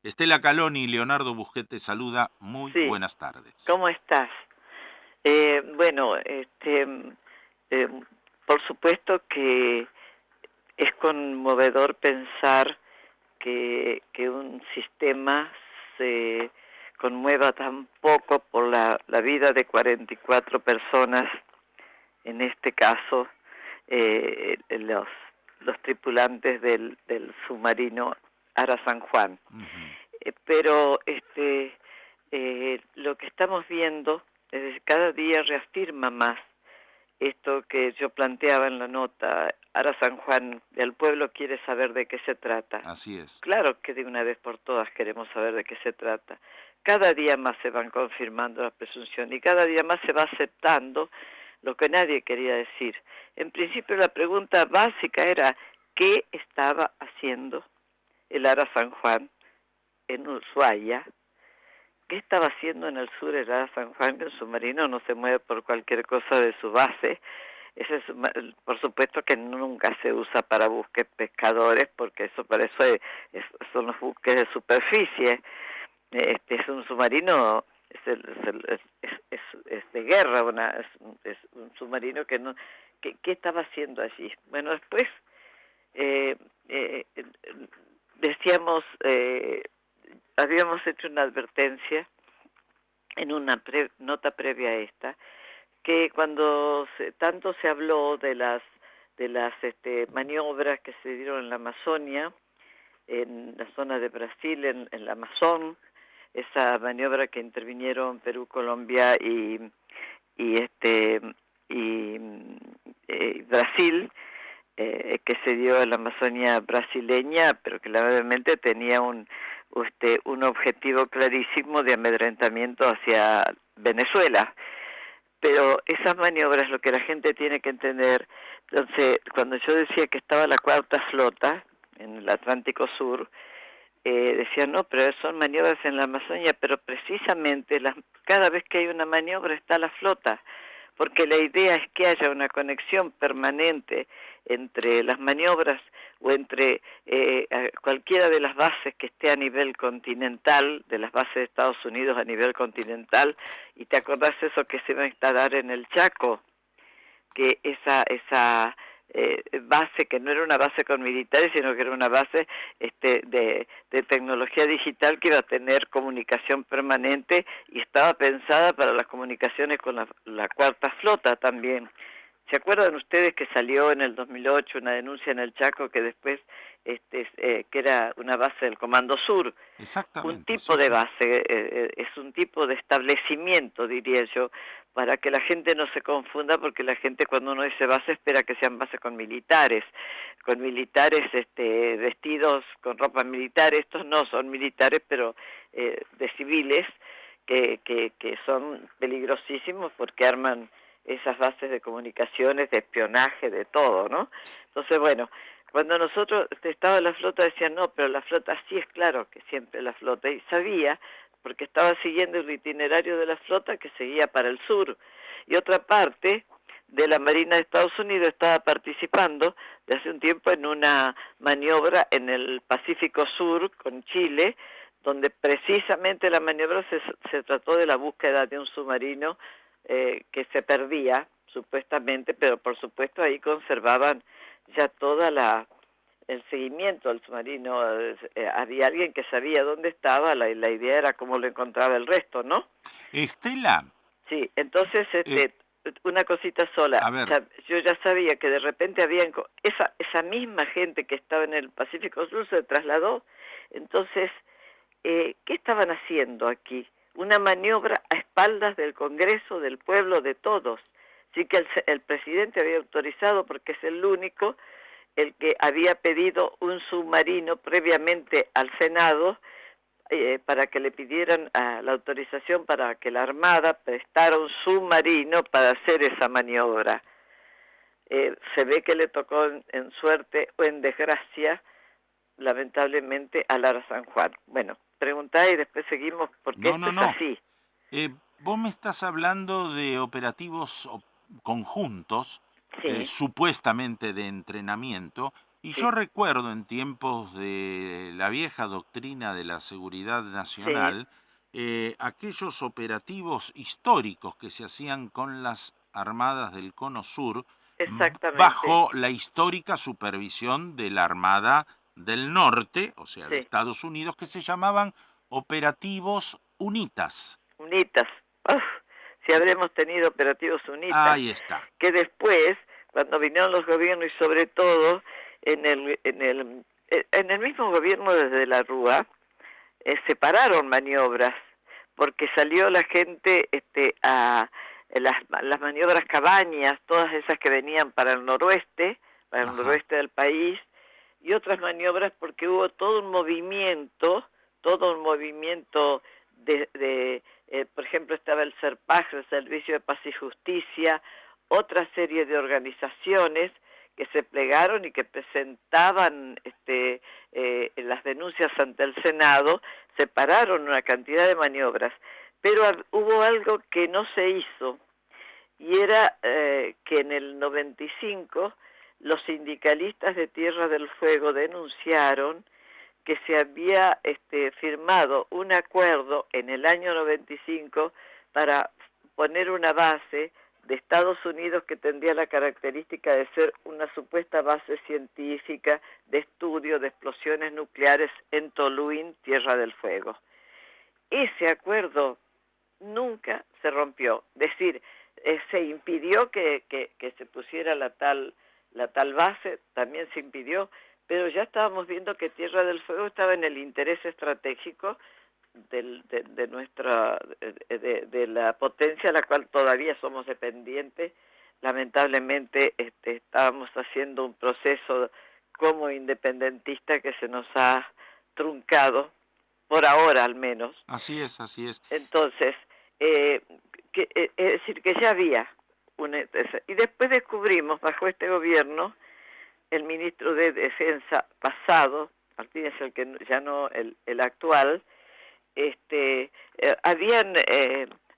Estela Caloni, Leonardo Busquet te saluda. Muy Sí, buenas tardes. ¿cómo estás? Bueno, eh, por supuesto que es conmovedor pensar que un sistema se conmueva tan poco por la vida de 44 personas, en este caso los tripulantes del submarino Ara San Juan. Ujú. Pero lo que estamos viendo cada día reafirma más esto que yo planteaba en la nota. Ara San Juan, el pueblo quiere saber de qué se trata. Así es. Claro que de una vez por todas queremos saber de qué se trata. Cada día más se van confirmando las presunciones y cada día más se va aceptando lo que nadie quería decir. En principio la pregunta básica era ¿qué estaba haciendo el Ara San Juan en Ushuaia? ¿Qué estaba haciendo en el sur el Ara San Juan? Que el submarino no se mueve por cualquier cosa de su base. Por supuesto que nunca se usa para búsquedas pescadores, porque para eso son los buques de superficie. Es un submarino, es de guerra, es un submarino que no. ¿Qué estaba haciendo allí? Bueno, después eh, eh, decíamos, habíamos hecho una advertencia en una nota previa a esta, que cuando tanto se habló de las maniobras que se dieron en la Amazonia, en la zona de Brasil, en la Amazon, esa maniobra que intervinieron Perú, Colombia y y Brasil, que se dio en la Amazonia brasileña, pero que lamentablemente tenía un objetivo clarísimo de amedrentamiento hacia Venezuela. Pero esas maniobras, lo que la gente tiene que entender, entonces, cuando yo decía que estaba la cuarta flota en el Atlántico Sur, decían, no, pero son maniobras en la Amazonia, pero precisamente cada vez que hay una maniobra está la flota, porque la idea es que haya una conexión permanente entre las maniobras o entre cualquiera de las bases que esté a nivel continental, de las bases de Estados Unidos a nivel continental. Y te acordás eso que se va a instalar en el Chaco, que esa base, que no era una base con militares, sino que era una base de tecnología digital, que iba a tener comunicación permanente y estaba pensada para las comunicaciones con la cuarta flota también. ¿Se acuerdan ustedes que salió en el 2008 una denuncia en el Chaco que después que era una base del Comando Sur? Un Exactamente, sí, tipo de sí. base, es un tipo de establecimiento, diría yo, para que la gente no se confunda, porque la gente cuando uno dice base espera que sean bases con militares vestidos con ropa militar. Estos no son militares, pero de civiles, que son peligrosísimos porque arman esas bases de comunicaciones, de espionaje, de todo, ¿no? Entonces, bueno, cuando nosotros estaba la flota decían, no, pero la flota sí, es claro que siempre la flota, y sabía, porque estaba siguiendo el itinerario de la flota que seguía para el sur, y otra parte de la Marina de Estados Unidos estaba participando de hace un tiempo en una maniobra en el Pacífico Sur con Chile, donde precisamente la maniobra se trató de la búsqueda de un submarino que se perdía, supuestamente, pero por supuesto ahí conservaban ya el seguimiento al submarino. Había alguien que sabía dónde estaba, la idea era cómo lo encontraba el resto, ¿no? Estela, Sí, entonces eh, una cosita sola. a ver, Yo ya sabía que de repente esa misma gente que estaba en el Pacífico Sur se trasladó. Entonces, ¿qué estaban haciendo aquí? Una maniobra a espaldas del Congreso, del pueblo, de todos. Así que el presidente había autorizado, porque es el único, el que había pedido un submarino previamente al Senado, para que le pidieran la autorización para que la Armada prestara un submarino para hacer esa maniobra. Se ve que le tocó en suerte o en desgracia, lamentablemente, a Lara San Juan. Bueno, preguntá y después seguimos, porque no, esto no, es no. así. Vos me estás hablando de operativos conjuntos, Sí, supuestamente de entrenamiento, Y yo sí, recuerdo en tiempos de la vieja doctrina de la seguridad sí, nacional, aquellos operativos históricos que se hacían con las armadas del Cono Sur exactamente, bajo la histórica supervisión de la Armada del Norte, o sea, de sí, Estados Unidos, que se llamaban operativos UNITAS. UNITAS. Uf, si habremos tenido operativos UNITAS, Ahí está. que después, cuando vinieron los gobiernos y sobre todo en el mismo gobierno desde la Rúa, separaron maniobras, porque salió la gente a las maniobras cabañas, todas esas que venían para el Ajá. noroeste del país, y otras maniobras porque hubo todo un movimiento por ejemplo, estaba el SERPAJ, el Servicio de Paz y Justicia, otra serie de organizaciones que se plegaron y que presentaban las denuncias ante el Senado, separaron una cantidad de maniobras, pero hubo algo que no se hizo, y era que en el 95 los sindicalistas de Tierra del Fuego denunciaron que se había firmado un acuerdo en el año 95 para poner una base de Estados Unidos que tendría la característica de ser una supuesta base científica de estudio de explosiones nucleares en Toluín, Tierra del Fuego. Ese acuerdo nunca se rompió, es decir, se impidió que se pusiera la tal base, también se impidió, pero ya estábamos viendo que Tierra del Fuego estaba en el interés estratégico de nuestra de la potencia a la cual todavía somos dependientes. Lamentablemente estábamos haciendo un proceso como independentista que se nos ha truncado, por ahora al menos. Así es, así es. Entonces, es decir, que ya había y después descubrimos, bajo este gobierno, el ministro de Defensa pasado, Martínez, el que ya no el actual,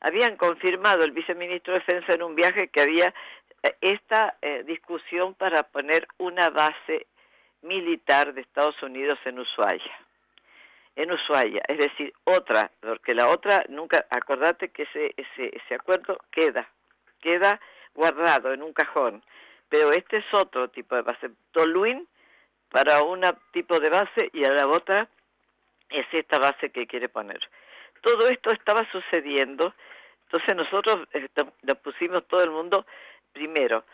habían confirmado el viceministro de Defensa en un viaje que había esta discusión para poner una base militar de Estados Unidos en Ushuaia, es decir, otra, porque la otra nunca, acordate que ese acuerdo queda guardado en un cajón, pero este es otro tipo de base, Toluín para un tipo de base y a la otra es esta base que quiere poner. Todo esto estaba sucediendo, entonces nosotros nos pusimos todo el mundo, primero,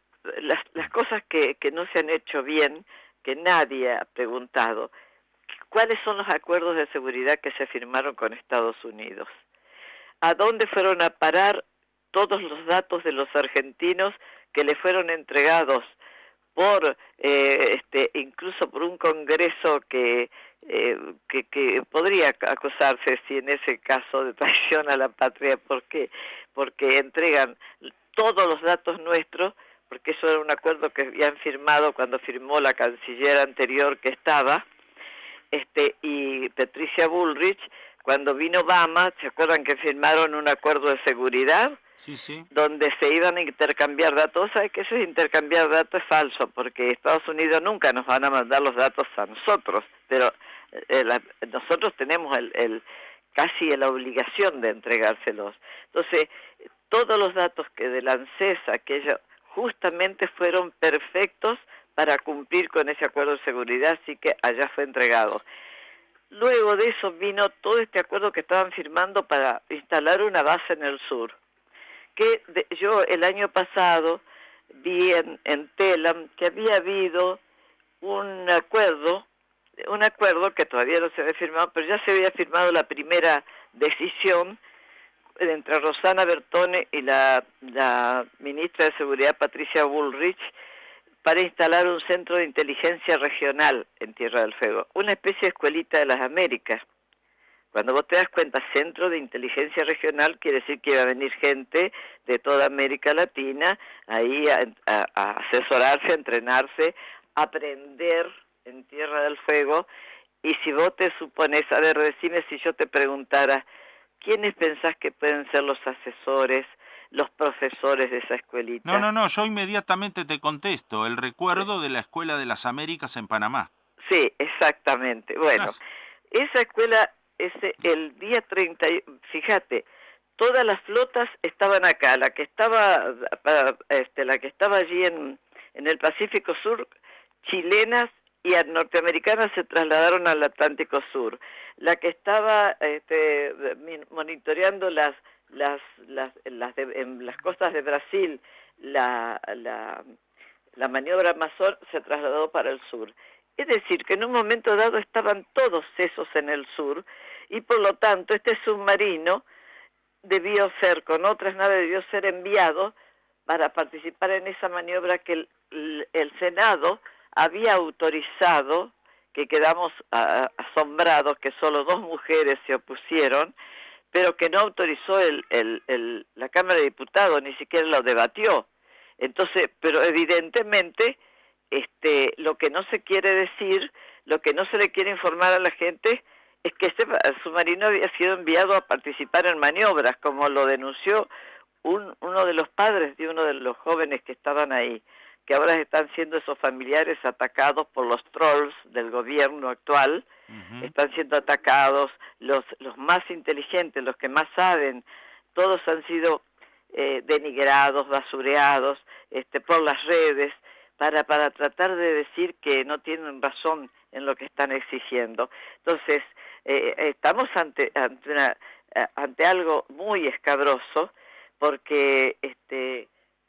las cosas que no se han hecho bien, que nadie ha preguntado, ¿cuáles son los acuerdos de seguridad que se firmaron con Estados Unidos? ¿A dónde fueron a parar todos los datos de los argentinos que le fueron entregados por incluso por un congreso que podría acusarse si en ese caso de traición a la patria, porque entregan todos los datos nuestros, porque eso era un acuerdo que habían firmado cuando firmó la canciller anterior que estaba, y Patricia Bullrich, cuando vino Obama, ¿se acuerdan que firmaron un acuerdo de seguridad? Sí, sí. Donde se iban a intercambiar datos. ¿Sabes que eso de intercambiar datos es falso? Porque Estados Unidos nunca nos van a mandar los datos a nosotros, pero nosotros tenemos casi la obligación de entregárselos. Entonces, todos los datos que de la ANSES, aquellos, justamente fueron perfectos para cumplir con ese acuerdo de seguridad, así que allá fue entregado. Luego de eso vino todo este acuerdo que estaban firmando para instalar una base en el sur, que yo el año pasado vi en Telam que había habido un acuerdo que todavía no se había firmado, pero ya se había firmado la primera decisión entre Rosana Bertone y la ministra de Seguridad Patricia Bullrich para instalar un centro de inteligencia regional en Tierra del Fuego, una especie de escuelita de las Américas. Cuando vos te das cuenta, centro de inteligencia regional, quiere decir que iba a venir gente de toda América Latina ahí a asesorarse, a entrenarse, a aprender en Tierra del Fuego. Y si vos te supones, a ver, decime si yo te preguntara, ¿quiénes pensás que pueden ser los asesores los profesores de esa escuelita. No, yo inmediatamente te contesto, el recuerdo de la Escuela de las Américas en Panamá. Sí, exactamente. Bueno, esa escuela, el día 30, fíjate, todas las flotas estaban acá, la que estaba allí en el Pacífico Sur, chilenas y norteamericanas se trasladaron al Atlántico Sur. La que estaba monitoreando en las costas de Brasil, la maniobra Amazon se trasladó para el sur. Es decir, que en un momento dado estaban todos esos en el sur y por lo tanto este submarino debió ser, con otras naves, debió ser enviado para participar en esa maniobra que el Senado había autorizado, que quedamos asombrados que solo 2 mujeres se opusieron, pero que no autorizó la Cámara de Diputados, ni siquiera lo debatió. Entonces, pero evidentemente, lo que no se quiere decir, lo que no se le quiere informar a la gente, es que este submarino había sido enviado a participar en maniobras, como lo denunció uno de los padres de uno de los jóvenes que estaban ahí, que ahora están siendo esos familiares atacados por los trolls del gobierno actual. Están siendo atacados los más inteligentes, los que más saben, todos han sido denigrados, basureados por las redes, para tratar de decir que no tienen razón en lo que están exigiendo. Entonces, estamos ante algo muy escabroso, porque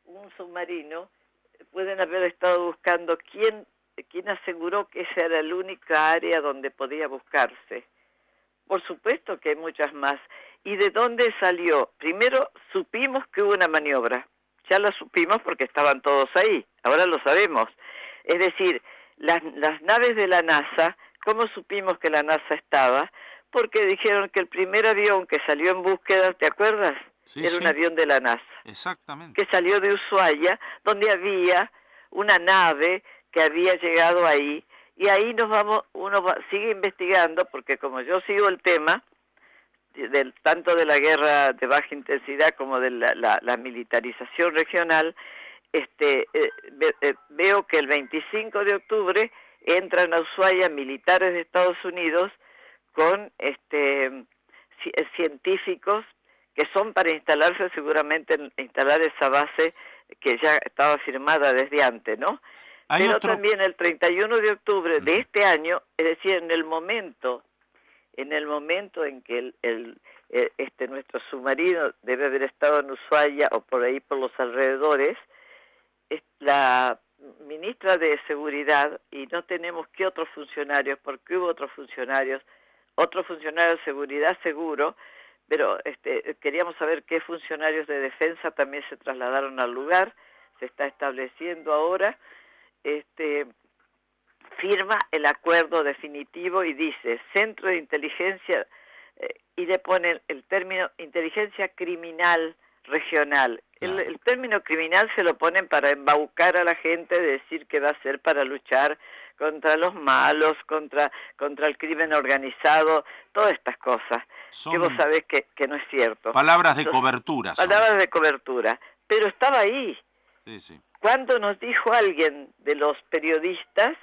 un submarino, pueden haber estado buscando quién aseguró que esa era la única área donde podía buscarse. Por supuesto que hay muchas más. ¿Y de dónde salió? Primero supimos que hubo una maniobra. Ya la supimos porque estaban todos ahí. Ahora lo sabemos. Es decir, las naves de la NASA, ¿cómo supimos que la NASA estaba? Porque dijeron que el primer avión que salió en búsqueda, ¿te acuerdas? Sí, Era un avión de la NASA. Exactamente. Que salió de Ushuaia, donde había una nave que había llegado ahí, y ahí sigue investigando, porque como yo sigo el tema, tanto de la guerra de baja intensidad como de la militarización regional, veo que el 25 de octubre entran a Ushuaia militares de Estados Unidos con científicos que son para instalar esa base que ya estaba firmada desde antes, ¿no? Pero también el 31 de octubre de este año, es decir, en el momento en que nuestro submarino debe haber estado en Ushuaia o por ahí por los alrededores, la ministra de Seguridad, y no tenemos que otros funcionarios, porque hubo otros funcionarios de seguridad seguro, pero queríamos saber qué funcionarios de defensa también se trasladaron al lugar. Se está estableciendo ahora, firma el acuerdo definitivo y dice Centro de Inteligencia, y le pone el término inteligencia criminal regional. El término criminal se lo ponen para embaucar a la gente, de decir que va a ser para luchar contra los malos, contra el crimen organizado, todas estas cosas, que vos sabés que no es cierto. Palabras de cobertura. Palabras de cobertura, pero estaba ahí. Sí. Cuando nos dijo alguien de los periodistas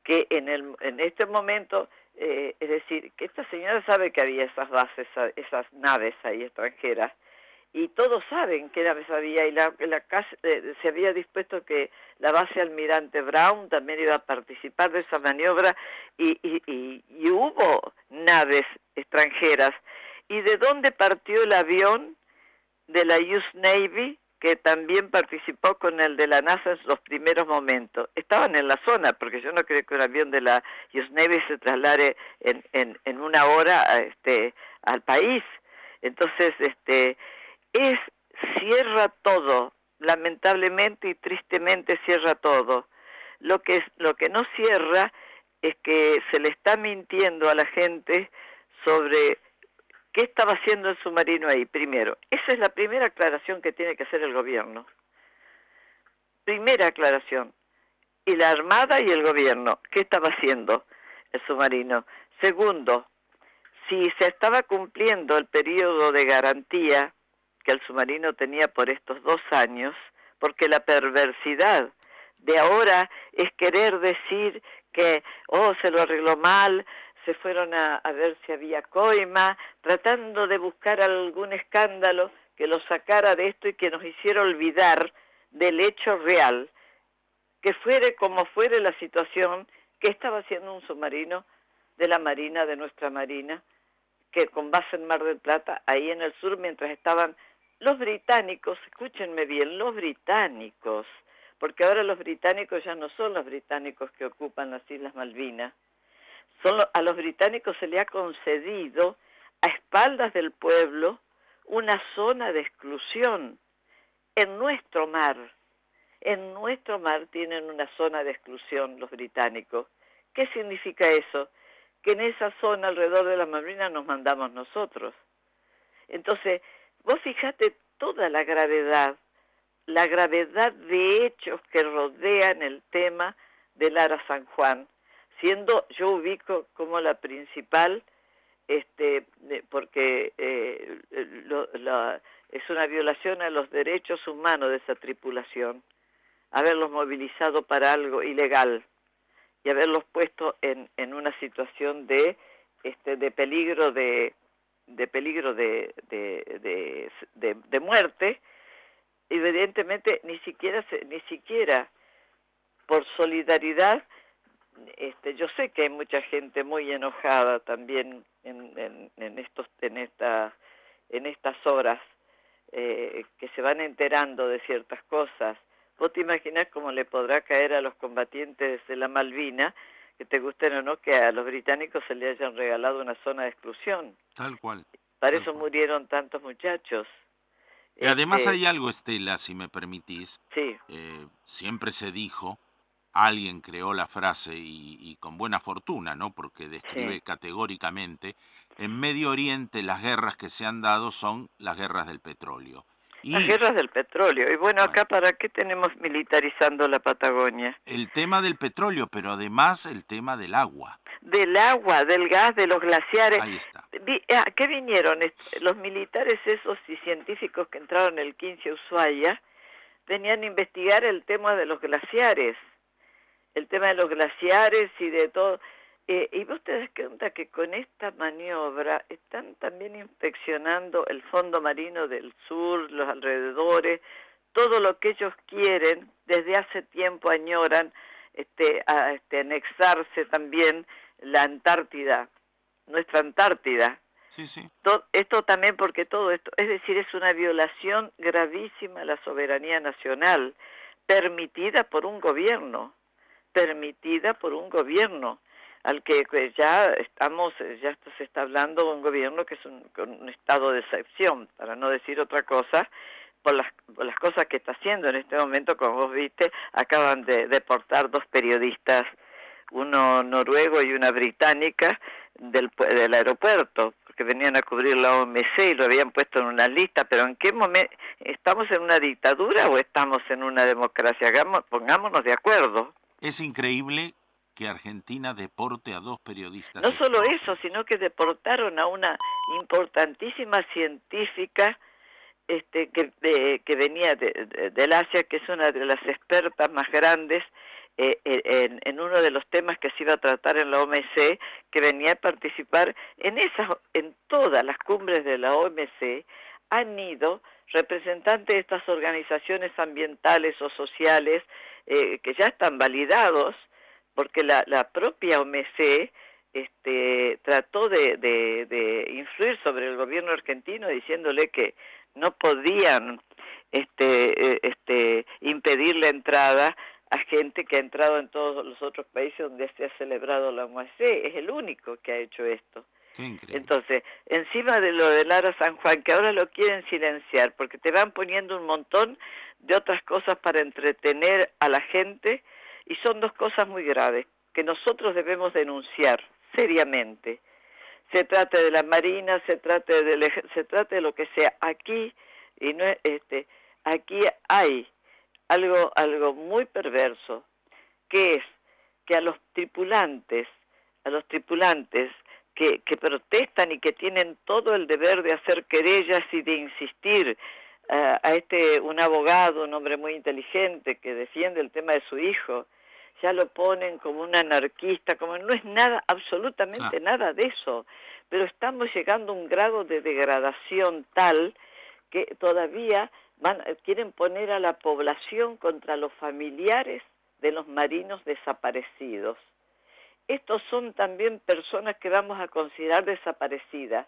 que en este momento, es decir, que esta señora sabe que había esas bases, esas naves ahí extranjeras, y todos saben qué naves había, y se había dispuesto que la base Almirante Brown también iba a participar de esa maniobra, y hubo naves extranjeras. ¿Y de dónde partió el avión de la US Navy, que también participó con el de la NASA en los primeros momentos? Estaban en la zona, porque yo no creo que un avión de la US Navy se traslade en una hora al país. Entonces, cierra todo, lamentablemente y tristemente cierra todo. Lo que no cierra es que se le está mintiendo a la gente sobre qué estaba haciendo el submarino ahí, primero. Esa es la primera aclaración que tiene que hacer el gobierno. Primera aclaración. Y la Armada y el gobierno, ¿qué estaba haciendo el submarino? Segundo, si se estaba cumpliendo el periodo de garantía que el submarino tenía por estos 2 años, porque la perversidad de ahora es querer decir que, se lo arregló mal, se fueron a ver si había coima, tratando de buscar algún escándalo que lo sacara de esto y que nos hiciera olvidar del hecho real, que fuere como fuere la situación que estaba haciendo un submarino de la Marina, de nuestra Marina, que con base en Mar del Plata, ahí en el sur, mientras estaban los británicos, escúchenme bien, los británicos, porque ahora los británicos ya no son los británicos que ocupan las Islas Malvinas, a los británicos se le ha concedido a espaldas del pueblo una zona de exclusión en nuestro mar. En nuestro mar tienen una zona de exclusión los británicos. ¿Qué significa eso? Que en esa zona alrededor de las Malvinas nos mandamos nosotros. Entonces, vos fijate toda la gravedad de hechos que rodean el tema del Ara San Juan, siendo yo ubico como la principal, porque es una violación a los derechos humanos de esa tripulación, haberlos movilizado para algo ilegal y haberlos puesto en una situación de peligro de muerte. Evidentemente ni siquiera por solidaridad. Yo sé que hay mucha gente muy enojada también en estas horas, que se van enterando de ciertas cosas. Vos te imaginás cómo le podrá caer a los combatientes de la Malvina, que te gusten o no, que a los británicos se les hayan regalado una zona de exclusión. Tal cual. Para eso murieron tantos muchachos. Y además hay algo, Estela, si me permitís. Sí. Siempre se dijo, alguien creó la frase y con buena fortuna, ¿no? Porque describe categóricamente, en Medio Oriente las guerras que se han dado son las guerras del petróleo. Las guerras del petróleo. Y bueno, acá ¿para qué tenemos militarizando la Patagonia? El tema del petróleo, pero además el tema del agua. Del agua, del gas, de los glaciares. Ahí está. ¿A qué vinieron? Los militares esos y científicos que entraron el 15 a Ushuaia venían a investigar el tema de los glaciares. El tema de los glaciares y de todo. Y vos te das cuenta que con esta maniobra están también inspeccionando el fondo marino del sur, los alrededores, todo lo que ellos quieren, desde hace tiempo añoran anexarse también la Antártida, nuestra Antártida. Sí, sí. Esto también porque todo esto, es decir, es una violación gravísima a la soberanía nacional, permitida por un gobierno, al que ya se está hablando de un gobierno que es un estado de excepción, para no decir otra cosa, por las cosas que está haciendo en este momento. Como vos viste, acaban de deportar 2 periodistas, uno noruego y una británica, del aeropuerto, porque venían a cubrir la OMC y lo habían puesto en una lista. Pero ¿en qué momento? ¿Estamos en una dictadura o estamos en una democracia? Pongámonos de acuerdo. Es increíble que Argentina deporte a 2 periodistas. No solo eso, sino que deportaron a una importantísima científica que venía del Asia, que es una de las expertas más grandes en uno de los temas que se iba a tratar en la OMC, que venía a participar en todas las cumbres de la OMC. Han ido representantes de estas organizaciones ambientales o sociales que ya están validados, porque la propia OMC trató de influir sobre el gobierno argentino diciéndole que no podían impedir la entrada a gente que ha entrado en todos los otros países donde se ha celebrado la OMC. Es el único que ha hecho esto. Qué increíble. Entonces, encima de lo del Ara San Juan, que ahora lo quieren silenciar, porque te van poniendo un montón de otras cosas para entretener a la gente, y son 2 cosas muy graves que nosotros debemos denunciar seriamente. Se trate de la Marina, se trate de lo que sea. Aquí aquí hay algo muy perverso, que es que a los tripulantes que protestan y que tienen todo el deber de hacer querellas y de insistir un abogado, un hombre muy inteligente que defiende el tema de su hijo, ya lo ponen como un anarquista, como no es nada, absolutamente nada de eso, pero estamos llegando a un grado de degradación tal que todavía quieren poner a la población contra los familiares de los marinos desaparecidos. Estos son también personas que vamos a considerar desaparecidas,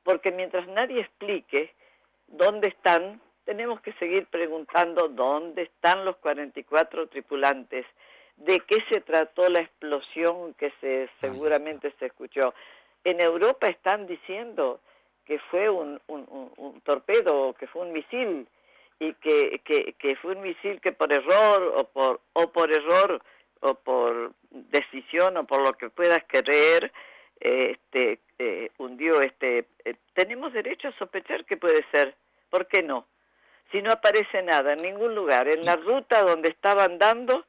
porque mientras nadie explique dónde están, tenemos que seguir preguntando dónde están los 44 tripulantes, de qué se trató la explosión que seguramente se escuchó. En Europa están diciendo que fue un torpedo, que fue un misil, y que fue un misil que por error o por decisión o por lo que puedas creer, hundió tenemos derecho a sospechar que puede ser. ¿Por qué no? Si no aparece nada en ningún lugar, en la ruta donde estaban dando,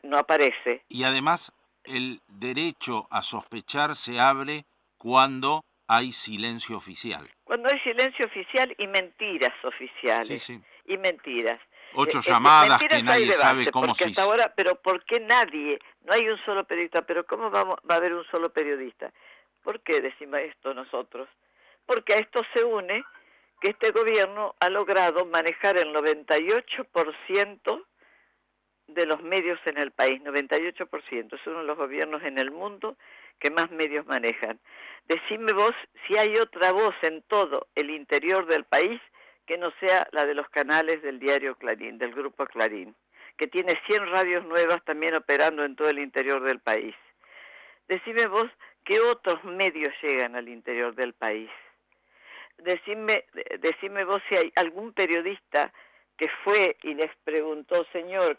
no aparece. Y además, el derecho a sospechar se abre cuando hay silencio oficial. Cuando hay silencio oficial y mentiras oficiales. Sí. Y mentiras. 8 llamadas mentiras que nadie sabe cómo se hizo. Ahora, pero ¿por qué nadie? No hay un solo periodista. ¿Pero cómo va a haber un solo periodista? ¿Por qué decimos esto nosotros? Porque a esto se une que este gobierno ha logrado manejar el 98% de los medios en el país, 98%. Es uno de los gobiernos en el mundo que más medios manejan. Decime vos si hay otra voz en todo el interior del país que no sea la de los canales del diario Clarín, del grupo Clarín, que tiene 100 radios nuevas también operando en todo el interior del país. Decime vos qué otros medios llegan al interior del país. Decime vos si hay algún periodista que fue y les preguntó, señor,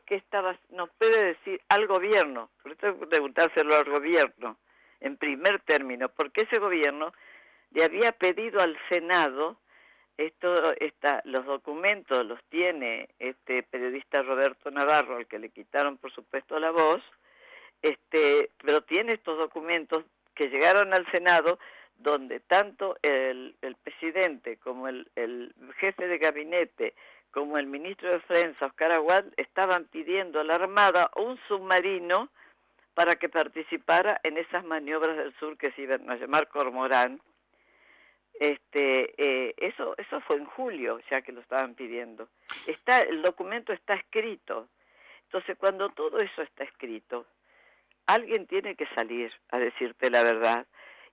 nos puede decir al gobierno, por eso hay que preguntárselo al gobierno, en primer término, porque ese gobierno le había pedido al Senado, los documentos los tiene este periodista Roberto Navarro, al que le quitaron por supuesto la voz, pero tiene estos documentos que llegaron al Senado, donde tanto el presidente como el jefe de gabinete como el ministro de Defensa, Oscar Aguad, estaban pidiendo a la Armada un submarino para que participara en esas maniobras del sur que se iban a llamar Cormorán. Eso fue en julio, ya que lo estaban pidiendo. El documento está escrito. Entonces, cuando todo eso está escrito, alguien tiene que salir a decirte la verdad.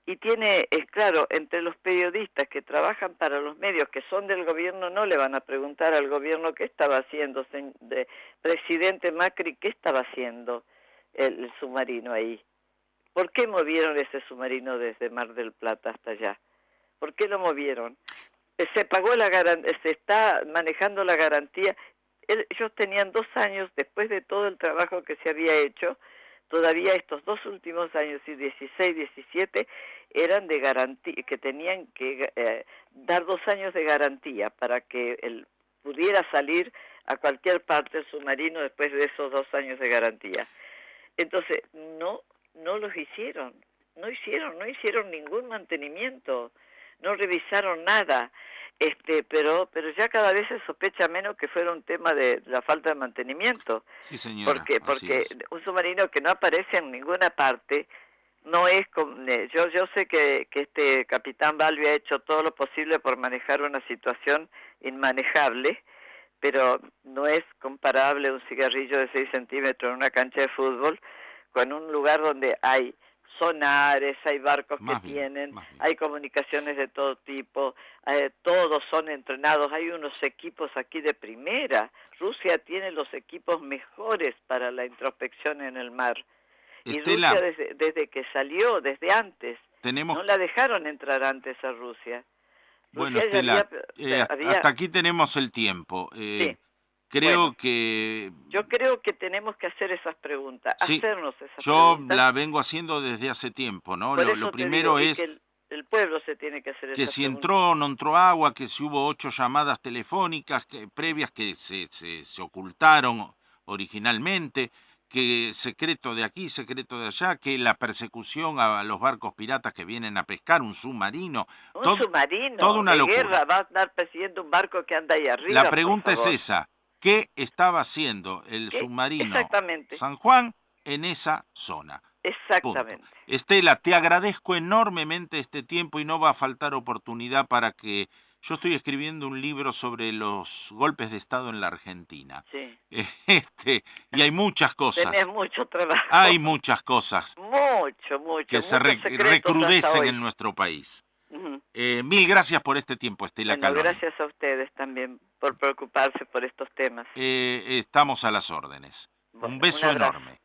Y claro, entre los periodistas que trabajan para los medios que son del gobierno, no le van a preguntar al gobierno qué estaba haciendo, presidente Macri, qué estaba haciendo el submarino ahí. ¿Por qué movieron ese submarino desde Mar del Plata hasta allá? ¿Por qué lo movieron? Se pagó se está manejando la garantía. Ellos tenían 2 años, después de todo el trabajo que se había hecho, todavía estos 2 últimos años, y 16, 17, eran de garantía, que tenían que dar 2 años de garantía para que él pudiera salir a cualquier parte el submarino después de esos 2 años de garantía. Entonces, no los hicieron, no hicieron ningún mantenimiento, no revisaron nada. Pero ya cada vez se sospecha menos que fuera un tema de la falta de mantenimiento. Sí, señora. Porque un submarino que no aparece en ninguna parte no es yo sé que este capitán Balbi ha hecho todo lo posible por manejar una situación inmanejable, pero no es comparable un cigarrillo de 6 centímetros en una cancha de fútbol con un lugar donde hay sonares, hay barcos hay comunicaciones de todo tipo, todos son entrenados, hay unos equipos aquí de primera. Rusia tiene los equipos mejores para la introspección en el mar. Estela, y Rusia desde que salió, desde antes, no la dejaron entrar antes a Rusia. Bueno, Estela, hasta aquí tenemos el tiempo. Sí. Yo creo que tenemos que hacer esas preguntas, hacernos esas preguntas. Yo la vengo haciendo desde hace tiempo, ¿no? Lo primero es que el pueblo se tiene que hacer esas que si preguntas. entró o no entró agua, que si hubo 8 llamadas telefónicas previas que se ocultaron originalmente, que secreto de aquí, secreto de allá, que la persecución a los barcos piratas que vienen a pescar, un submarino, Un todo, toda submarino una de locura. guerra va a andar persiguiendo un barco que anda ahí arriba, La pregunta por es favor. esa, ¿qué estaba haciendo el ¿Qué? submarino Exactamente, San Juan en esa zona? Punto. exactamente. Estela, te agradezco enormemente este tiempo y no va a faltar oportunidad para que... Yo estoy escribiendo un libro sobre los golpes de Estado en la Argentina. Sí, Y hay muchas tenés cosas, mucho trabajo. hay muchas cosas Mucho, mucho, que se muchos secretos hasta recrudecen hoy. en nuestro país. Ujú. Mil gracias por este tiempo, Estela Bueno, Caloni. gracias a ustedes también por preocuparse por estos temas. Estamos a las órdenes. Un Bueno, un beso abrazo. enorme.